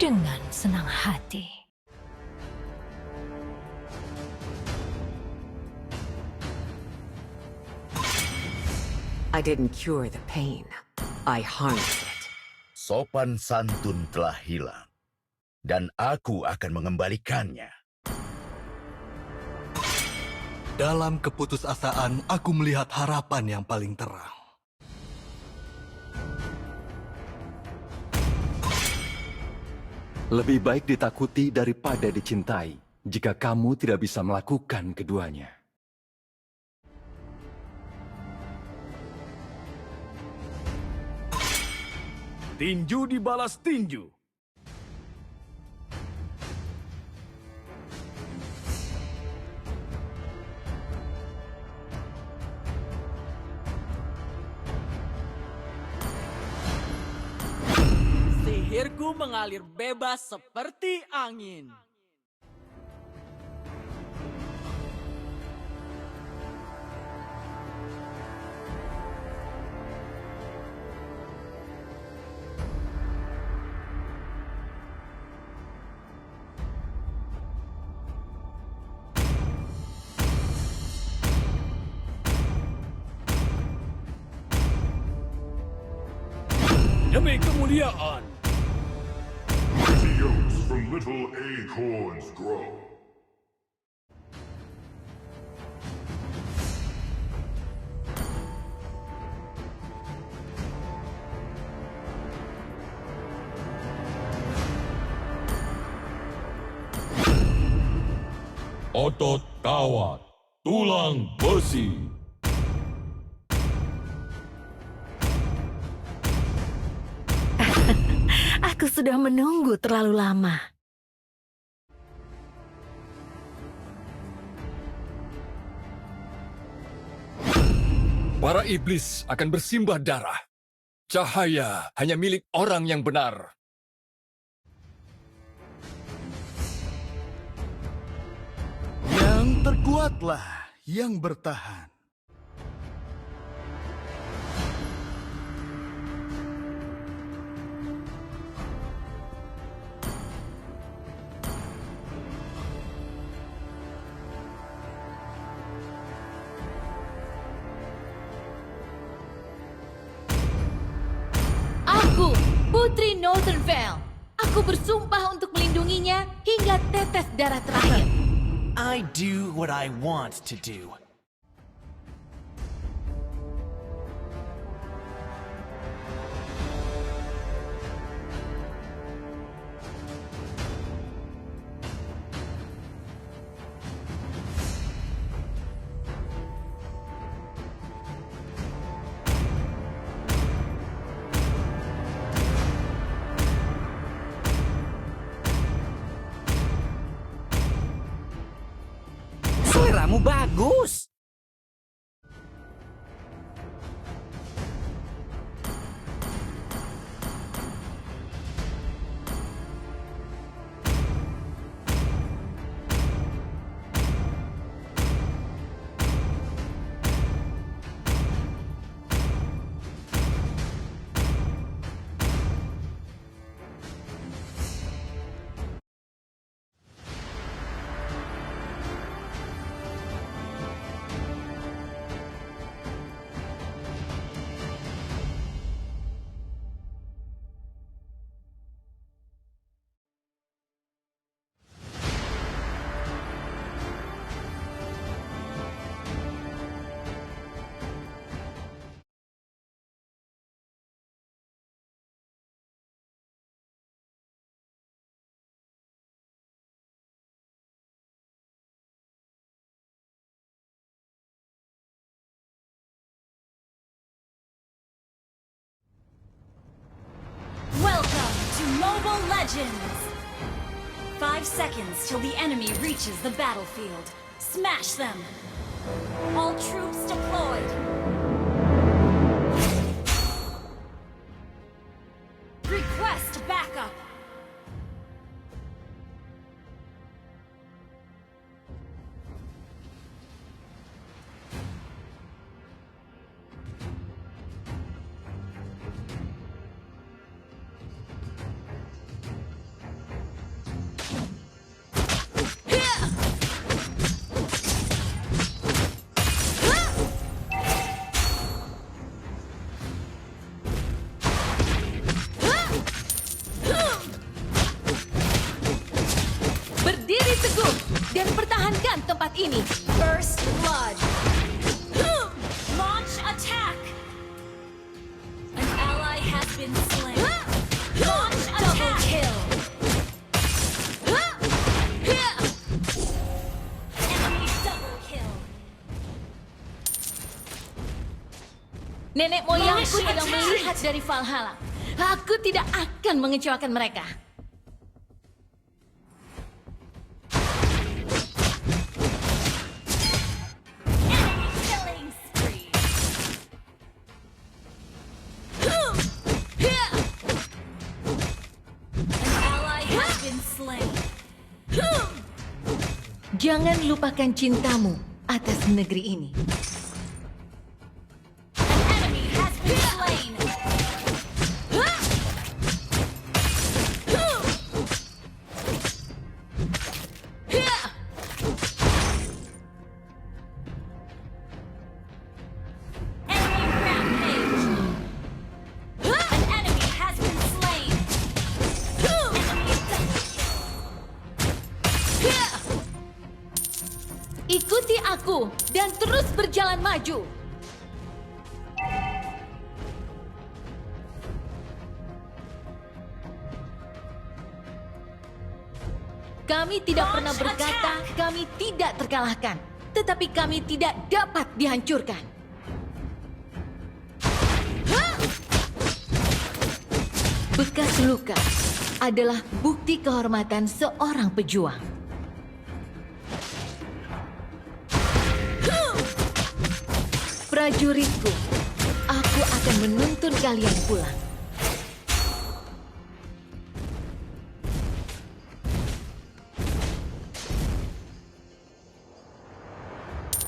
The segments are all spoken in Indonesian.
dengan senang hati. I didn't cure the pain. I harnessed it. Sopan santun telah hilang, dan aku akan mengembalikannya. Dalam keputusasaan, aku melihat harapan yang paling terang. Lebih baik ditakuti daripada dicintai, jika kamu tidak bisa melakukan keduanya. Tinju dibalas tinju. Sihirku mengalir bebas seperti angin. Demi kemuliaan. Mighty oaks from little acorns grow. Otot kawat, tulang besi. Aku sudah menunggu terlalu lama. Para iblis akan bersimbah darah. Cahaya hanya milik orang yang benar. Yang terkuatlah yang bertahan. Aku, Putri Northern Vale. Aku bersumpah untuk melindunginya hingga tetes darah terakhir. I do what I want to do. Seleramu bagus. Welcome to Mobile Legends! 5 seconds till the enemy reaches the battlefield. Smash them! All troops deployed! Request backup! ini. First blood. Launch attack. An ally has been slain. Launch attack. Double kill. Enemy double kill. Nenek moyangku Launch sedang attack. melihat dari Valhalla. Aku tidak akan mengecewakan mereka. Enemy killing spree. An ally has been slain. Jangan lupakan cintamu atas negeri ini. An enemy has been slain. Enemy rampage. An enemy has been slain. Enemy double kill. Ikuti aku dan terus berjalan maju. Kami tidak Launch pernah berkata attack. kami tidak terkalahkan, tetapi kami tidak dapat dihancurkan. Bekas luka adalah bukti kehormatan seorang pejuang. Prajuritku, aku akan menuntun kalian pulang.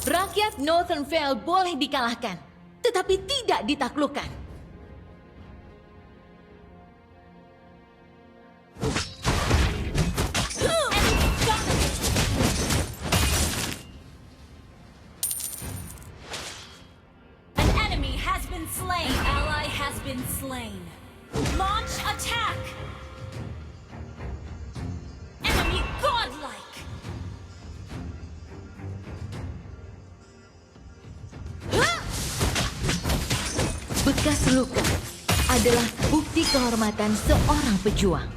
Rakyat Northern Vale boleh dikalahkan, tetapi tidak ditaklukkan. Enemy dominated. An enemy has been slain. An ally has been slain. Launch attack. Enemy godlike. Bekas luka adalah bukti kehormatan seorang pejuang.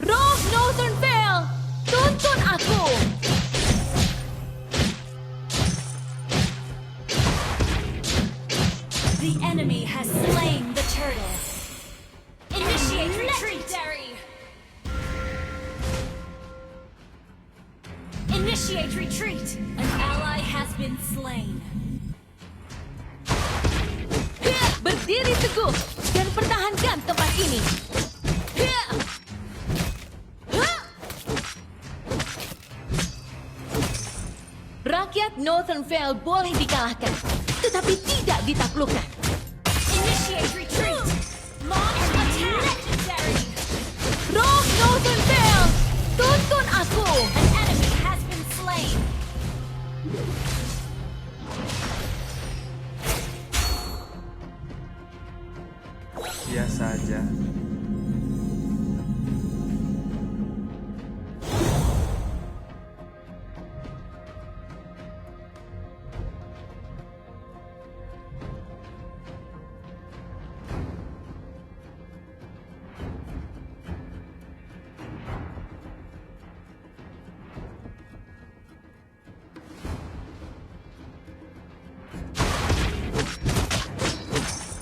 Rogue Northern Vale, tuntun aku! The enemy has slain the turtle. Initiate retreat. Initiate retreat. An ally has been slain. Berdiri teguh dan pertahankan tempat ini. Rakyat Northern Vale boleh dikalahkan, tetapi tidak ditaklukkan. Initiate retreat. Launch attack. Legendary. Rogue Northern Vale, tuntun aku! An enemy has been slain. Biasa aja.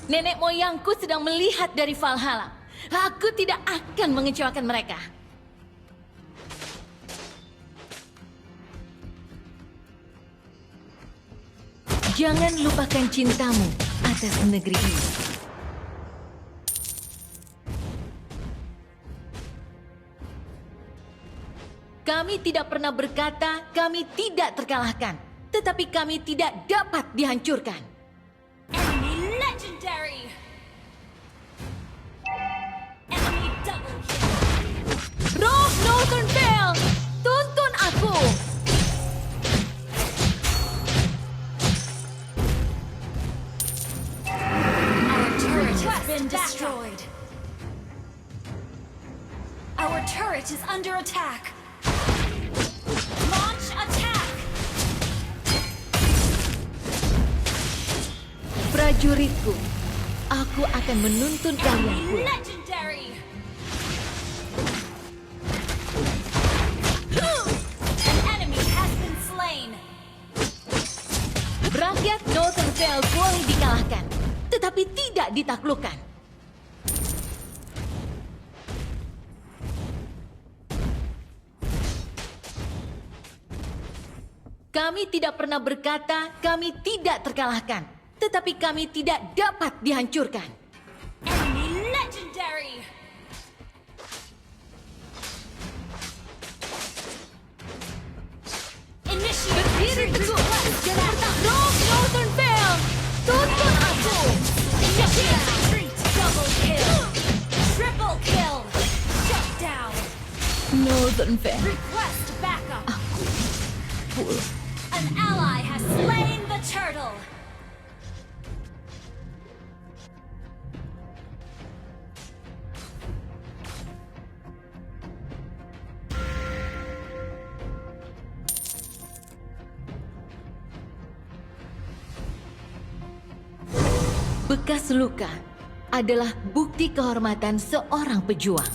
Nenek moyangku sedang melihat dari Valhalla. Aku tidak akan mengecewakan mereka. Jangan lupakan cintamu atas negeri ini. Kami tidak pernah berkata kami tidak terkalahkan, tetapi kami tidak dapat dihancurkan. Enemy legendary. destroyed. Our turret is under attack. Launch attack. Prajuritku, aku akan menuntun kalian pulang. Legendary. An enemy has been slain. Rakyat Northern Vale boleh dikalahkan, tetapi tidak ditaklukkan. Kami tidak pernah berkata kami tidak terkalahkan, tetapi kami tidak dapat dihancurkan. Enemy legendary. Initiate Berdiri teguh retreat. dan bertarung Northern Vale. Tuntun aku. Initiate retreat. Double kill. Triple kill. Shut down. Northern Vale. Request backup. Full. An ally has slain the turtle. Bekas luka adalah bukti kehormatan seorang pejuang.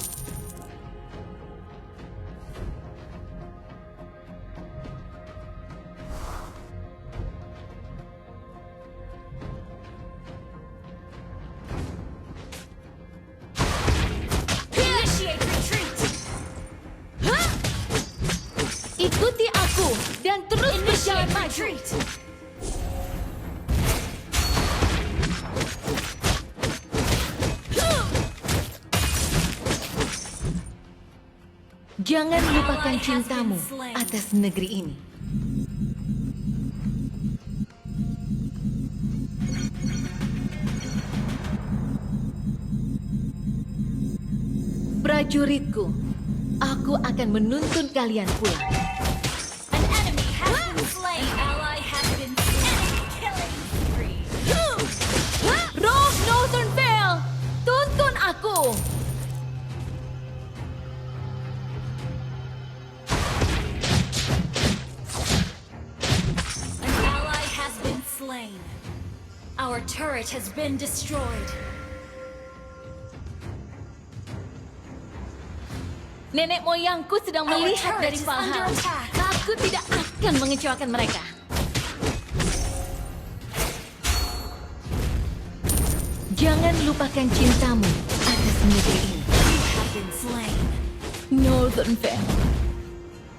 Initiate retreat. Ikuti aku dan terus berjalan Initiate maju. retreat. Jangan lupakan cintamu atas negeri ini. Prajuritku, aku akan menuntun kalian pulang. An enemy has been slain. An ally has been slain. Killing spree. Rogue Northern Vale, tuntun aku. An ally has been slain. Our turret has been destroyed. Nenek moyangku sedang Our melihat turret dari is under Valhalla. attack. Aku tidak akan mengecewakan mereka. Jangan lupakan cintamu atas negeri ini. You have been slain. Northern Vale.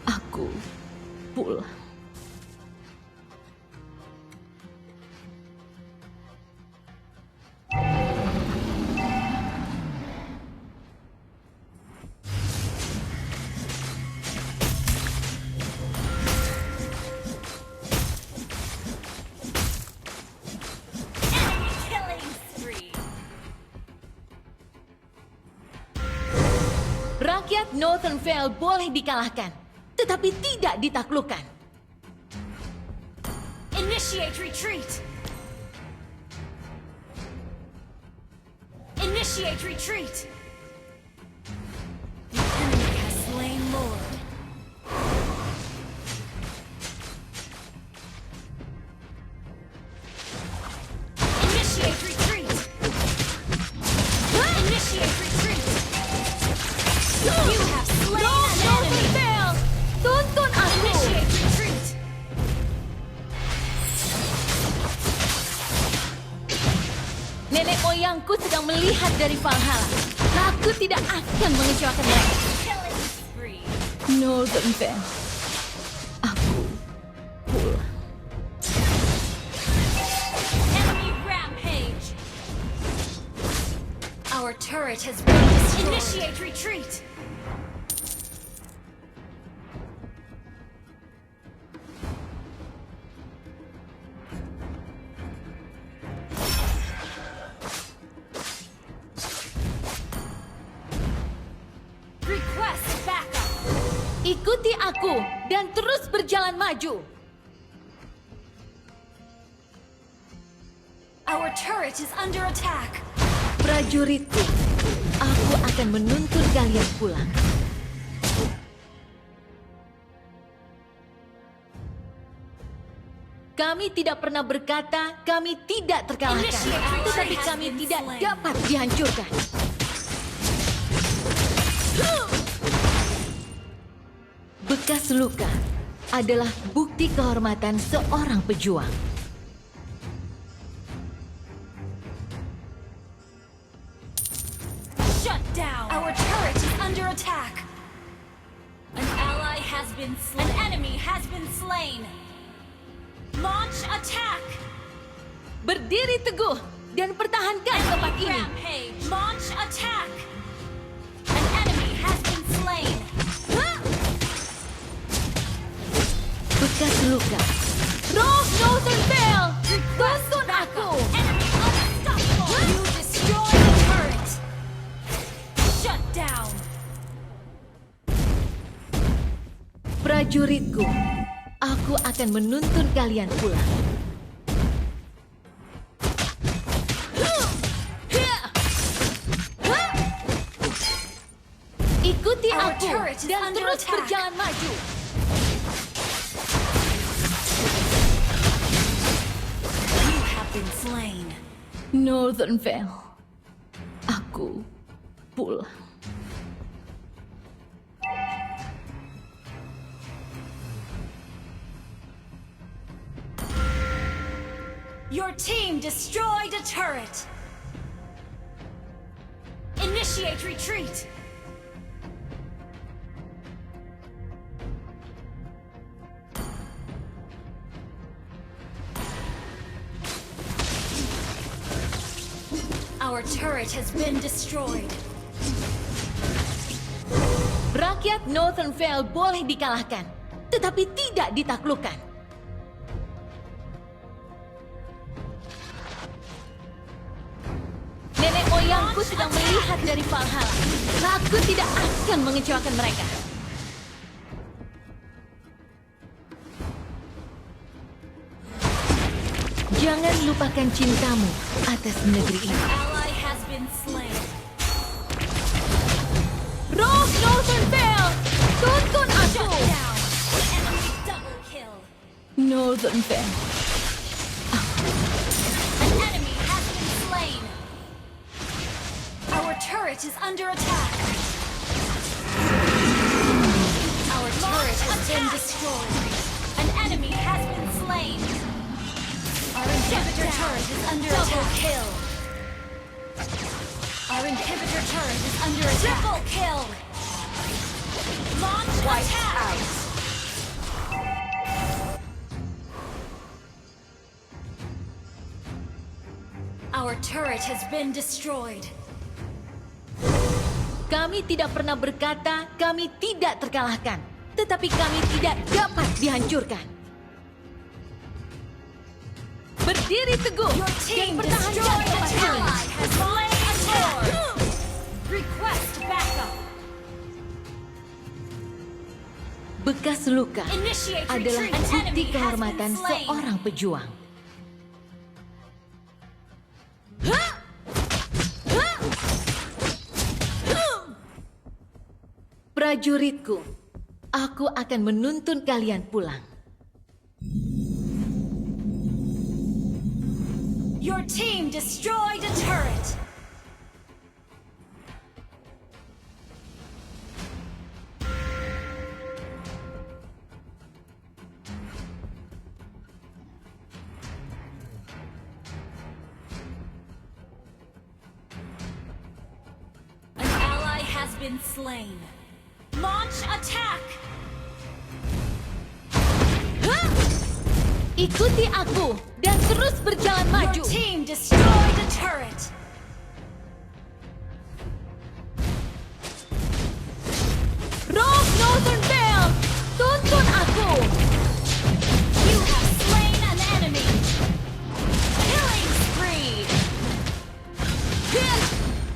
Aku pulang. Enemy killing spree. Rakyat Northern Vale boleh dikalahkan, tetapi tidak ditaklukkan. Initiate retreat. Initiate retreat. The enemy has slain Lord. Initiate retreat. Initiate retreat. You have slain an Northern enemy. Vale, tuntun aku. Initiate retreat. Nenek moyangku sedang melihat dari Valhalla. Aku tidak akan mengecewakan mereka. Killing spree. Northern Vale. Aku pulang. Enemy rampage. Our turret has been destroyed. Initiate retreat. Request backup. Ikuti aku dan terus berjalan maju. Our turret is under attack. Prajuritku, aku akan menuntun kalian pulang. Kami tidak pernah berkata kami tidak terkalahkan, tetapi kami tidak dapat dihancurkan. Bekas luka adalah bukti kehormatan seorang pejuang. Shut down! Our turret is under attack! An ally has been slain. An enemy has been slain! Launch attack! Berdiri teguh dan pertahankan tempat ini. Rampage! Launch attack! An enemy has been slain! Bekas luka. Rogue Northern Vale! Tuntun aku! Enemy unstoppable! You destroy the turret! Shut down! Prajuritku, aku akan menuntun kalian pulang. Ikuti Our aku turret is dan under terus attack. berjalan maju. You have been slain. Northern Vale, aku pulang. Your team destroyed a turret! Initiate retreat! Our turret has been destroyed. Rakyat Northern Vale boleh dikalahkan, tetapi tidak ditaklukkan. Nenek moyangku sedang melihat dari Valhalla. Aku tidak akan mengecewakan mereka. Jangan lupakan cintamu atas negeri ini. Ally has been slain. Rogue Northern Vale, tuntun aku! Shut down! Enemy double kill. Northern Vale, An enemy has been slain. Our turret is under attack. Our turret has been destroyed. An enemy has been slain. Our inhibitor turret is under attack. Kill. Our inhibitor turret is under attack. Triple kill. Launch attack. Our turret has been destroyed. kami tidak pernah berkata kami tidak terkalahkan, tetapi kami tidak dapat dihancurkan. Berdiri teguh Your dan team pertahankan destroyed tempat an ini. ally has slain a turret. Request backup. Bekas luka Initiate adalah retreat. An bukti enemy has kehormatan been slain. seorang pejuang. Prajuritku, aku akan menuntun kalian pulang. Your team destroyed a turret. An ally has been slain. Launch attack! Ikuti aku dan terus berjalan Your maju. team destroyed a turret. Rogue Northern Vale, tuntun aku. You have slain an enemy. Killing spree.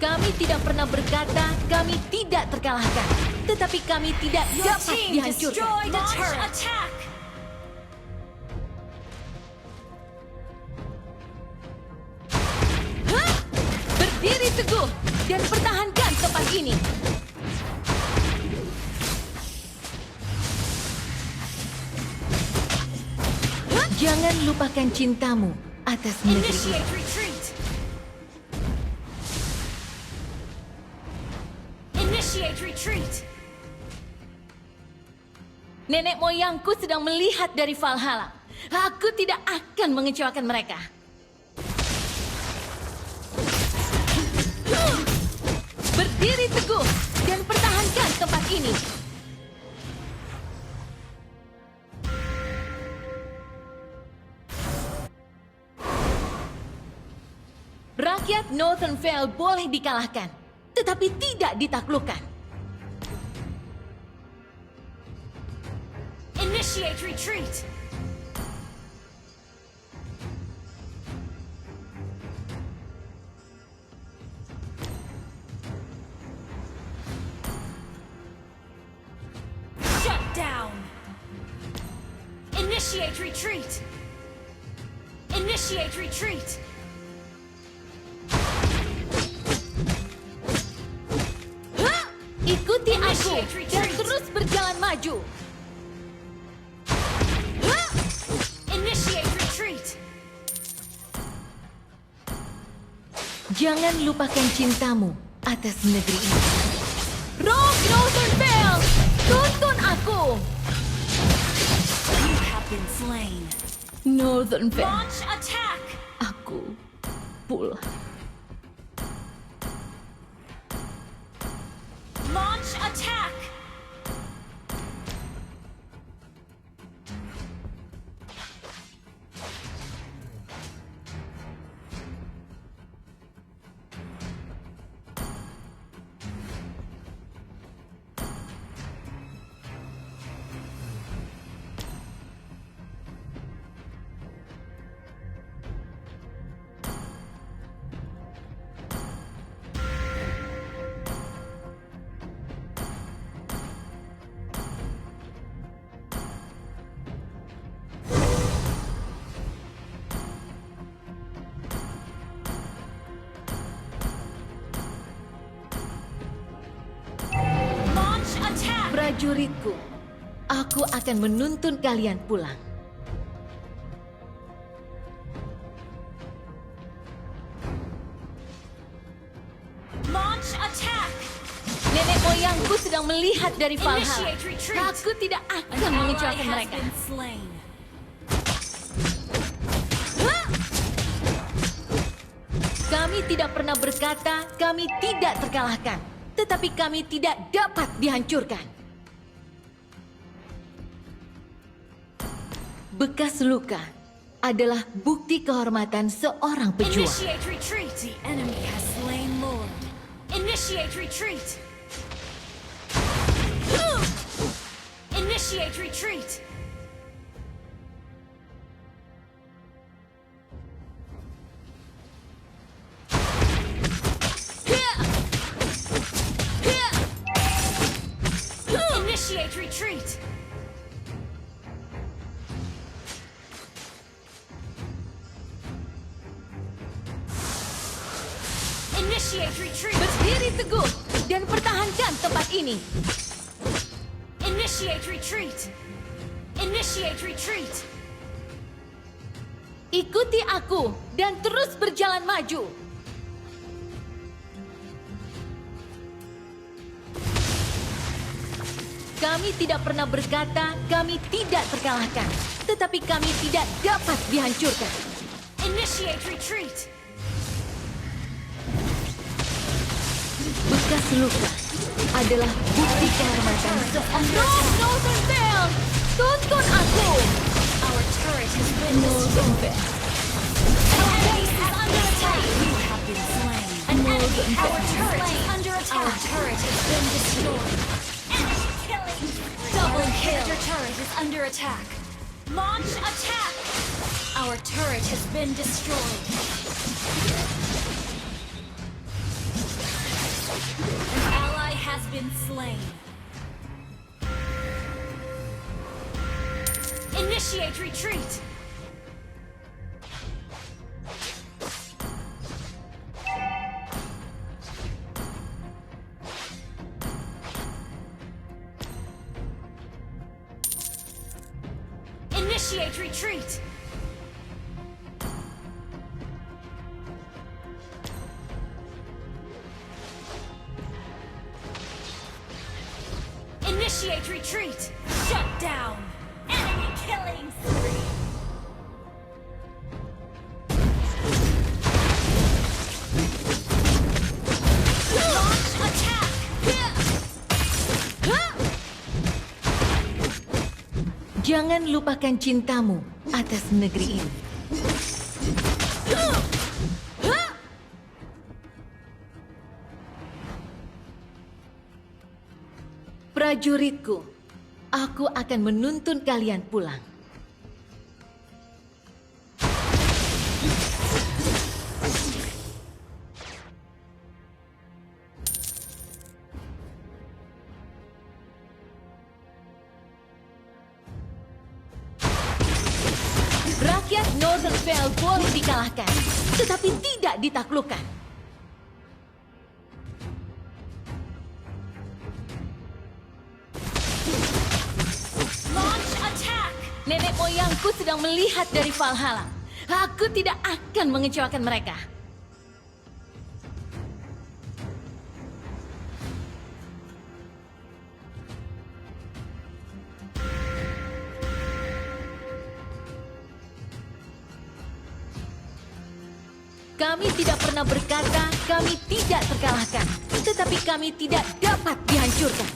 Kami tidak pernah berkata kami tidak terkalahkan, tetapi kami tidak Your dapat team dihancurkan. destroyed a turret. Attack! Berdiri teguh ini. Jangan lupakan cintamu atas negeri ini. Initiate retreat. Initiate retreat. Nenek moyangku sedang melihat dari Valhalla. Aku tidak akan mengecewakan mereka. Berdiri teguh dan pertahankan tempat ini. Rakyat Northern Vale boleh dikalahkan, tetapi tidak ditaklukkan. Initiate retreat. Shut down. Initiate retreat. Initiate retreat. Ikuti aku Initiate retreat. dan terus berjalan maju. Initiate retreat. Jangan lupakan cintamu atas negeri ini. Rogue Northern Vale, tuntun aku. You have been slain. Northern Vale, Launch attack. aku pulang. Launch attack. Launch attack. Prajuritku, aku akan menuntun kalian pulang. Launch attack. Nenek moyangku sedang melihat dari Valhalla. Initiate retreat. Aku tidak An akan ally mengecewakan has mereka. been slain. Kami tidak pernah berkata kami tidak terkalahkan, tetapi kami tidak dapat dihancurkan. Bekas luka adalah bukti kehormatan seorang pejuang. Initiate retreat. The enemy has slain Lord. Initiate retreat. Initiate retreat. Initiate retreat. Initiate retreat. Berdiri teguh dan pertahankan tempat ini. Initiate retreat. Initiate retreat. Ikuti aku dan terus berjalan maju. Kami tidak pernah berkata kami tidak terkalahkan, tetapi kami tidak dapat dihancurkan. Initiate retreat. Bekas luka adalah bukti kehormatan seorang Northern Vale. Tuntun aku. Our turret has been Northern destroyed. Vale. Our base is under attack. You have been slain. An enemy. Our turret is under attack. Our turret has been destroyed. Enemy killing. Double kill. Your turret is under attack. Launch attack. Our turret has been destroyed. An ally has been slain. Initiate retreat. Initiate retreat. Initiate retreat. Shut down. Enemy killing spree. Launch attack. Jangan lupakan cintamu atas negeri ini. Prajuritku, aku akan menuntun kalian pulang. Rakyat Northernvale boleh dikalahkan, tetapi tidak ditaklukkan. Launch attack. Nenek moyangku sedang melihat dari Valhalla. Aku tidak akan mengecewakan mereka. Kami tidak pernah berkata kami tidak terkalahkan, tetapi kami tidak dapat dihancurkan.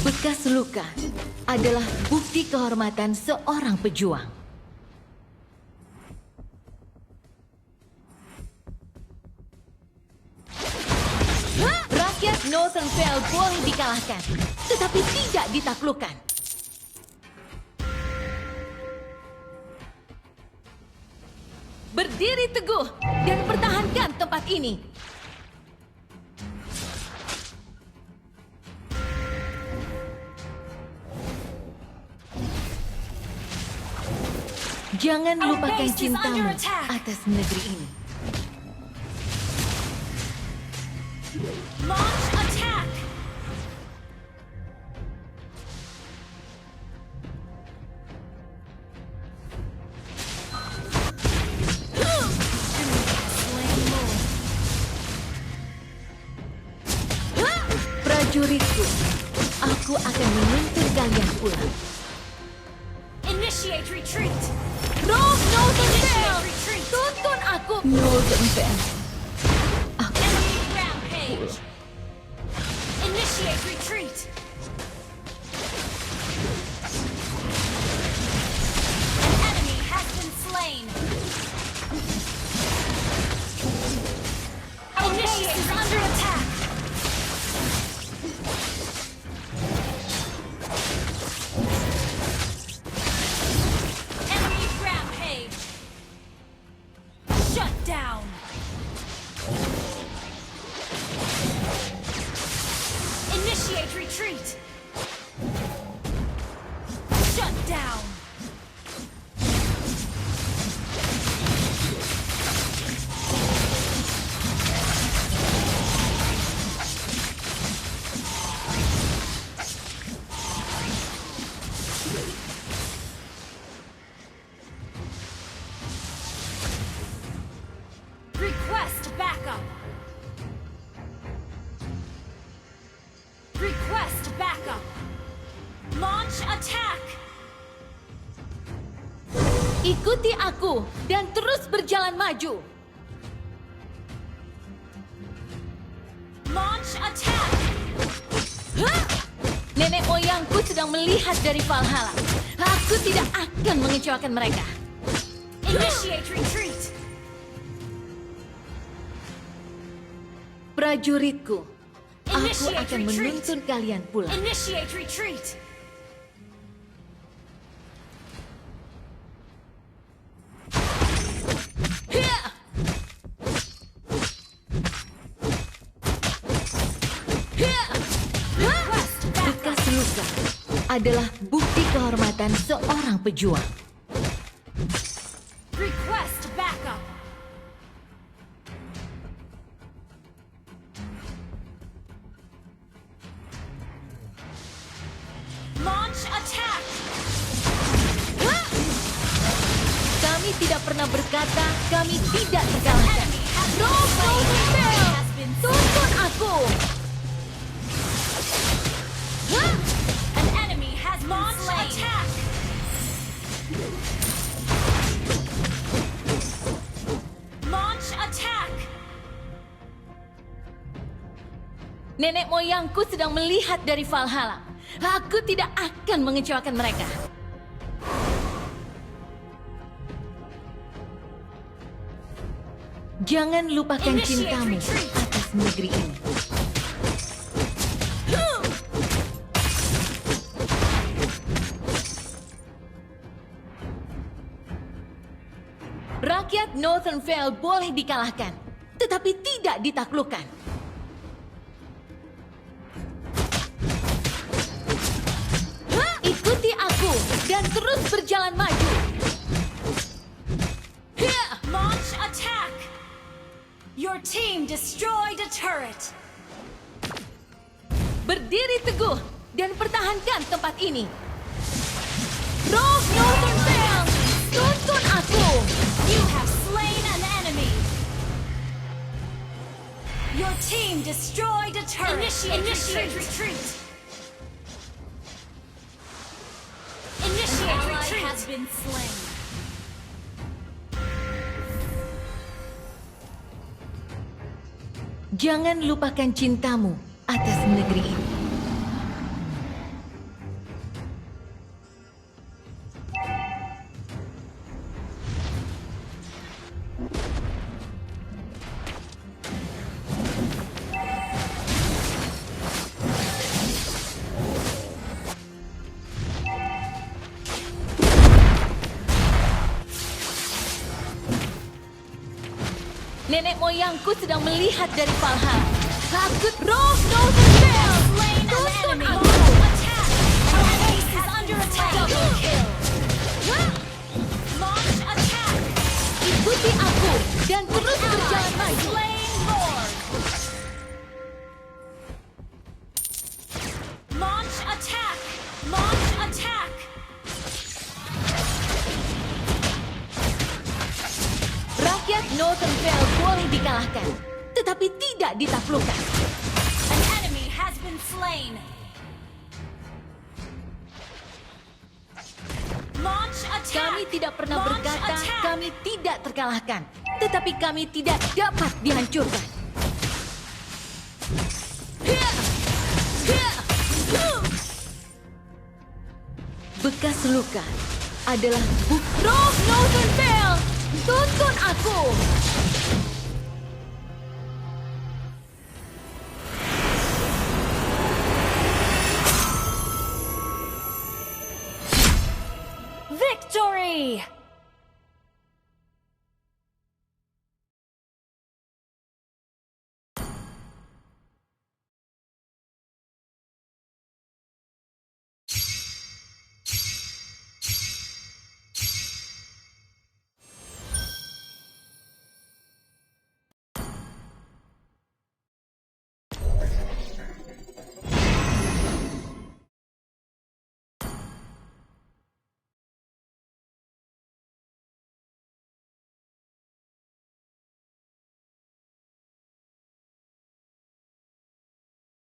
Bekas luka adalah bukti kehormatan seorang pejuang. Rakyat Northernvale boleh dikalahkan, tetapi tidak ditaklukkan. Berdiri teguh dan pertahankan tempat ini. Jangan lupakan cintamu atas negeri ini. Launch attack. Prajuritku, aku akan menuntun kalian pulang. Initiate retreat. Rob Northernvale! Initiate retreat. Tuntun aku! Northernvale. Enemy rampage. Initiate retreat. An enemy has been slain. Our base is under attack. Enemy rampage. Shut down. Initiate retreat. Shut down. Request backup. Request backup. Launch attack. Ikuti aku dan terus berjalan maju. Launch attack. Nenek moyangku sedang melihat dari Valhalla. Aku tidak akan mengecewakan mereka. Initiate retreat. Prajuritku, aku Initiate akan retreat. menuntun kalian pulang. Initiate retreat. Bekas luka adalah bukti kehormatan seorang pejuang. Request backup. tidak pernah berkata, kami tidak terkalahkan. Rock Northern Vale, tuntun aku. Hah? An enemy has been slain. Attack. Launch attack. Nenek moyangku sedang melihat dari Valhalla. Aku tidak akan mengecewakan mereka. Jangan lupakan cintamu atas negeri ini. Rakyat Northern Vale boleh dikalahkan, tetapi tidak ditaklukkan. Ikuti aku dan terus berjalan maju. Launch attack. Your team destroyed a turret. Berdiri teguh dan pertahankan tempat ini. Rock Northern Vale, tuntun aku. You have slain an enemy. Your team destroyed a turret. Initiate retreat. Initiate retreat. Has been slain. Jangan lupakan cintamu atas negeri ini. Nenek moyangku sedang melihat dari Valhalla. Takut Rock Northern Vale, tuntun aku. Attack. Our base is under attack. Double kill. Launch attack. Ikuti aku dan terus berjalan maju. Slain Lord. Launch attack. Launch attack. Rakyat Northern Vale boleh dikalahkan, tetapi tidak ditaklukkan. An enemy has been slain. Launch attack. Kami tidak pernah Launch berkata attack. kami tidak terkalahkan, tetapi kami tidak dapat dihancurkan. Bekas luka adalah Rock Northern Vale, tuntun aku. Victory!